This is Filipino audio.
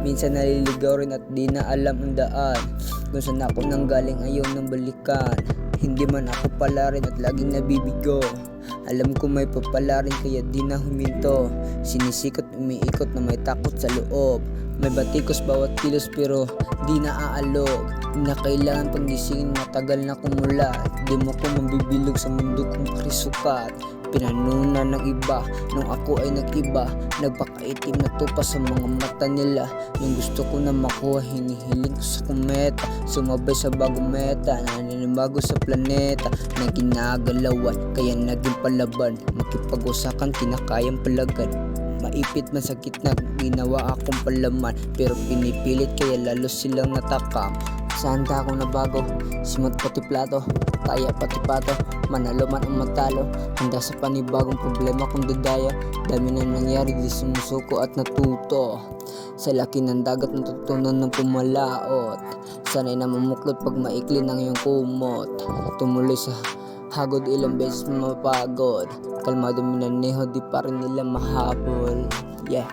Minsan naliligaw rin at di na alam ang daan, kung saan ako nanggaling ayaw nang balikan. Hindi man ako pala rin at laging nabibigo, alam ko may papala rin kaya di na huminto. Sinisikot umiikot na may takot sa loob, may batikos bawat kilos pero di na aalog. Di na kailangan panggisingin, matagal na kumula. Di mo ko mabibilog sa mundo kung makisukat. Pinanuna ng iba nung ako ay nag-iba, nagpakaitim na tupa sa mga mata nila. Yung gusto ko na makuha hinihiling ko sa kometa, sumabay sa bagong meta, naninibago sa planeta na ginagalawan, kaya naging palaban. Makipag-usakan kinakayang palagan, maipit man sakit na ginawa akong palaman, pero pinipilit kaya lalo silang natakam. Saan ka ako nabago, simot pati plato, kaya pati pato, manalo man ang matalo. Handa sa panibagong problema kung dadaya, dami na nangyari di sumusuko at natuto. Sa laki ng dagat natutunan ng pumalaot, sanay na mamuklot pag maikli ng iyong kumot. Tumuloy sa hagod ilang beses mapagod, kalmado minaneho di pa rin nila mahabol. Yeah.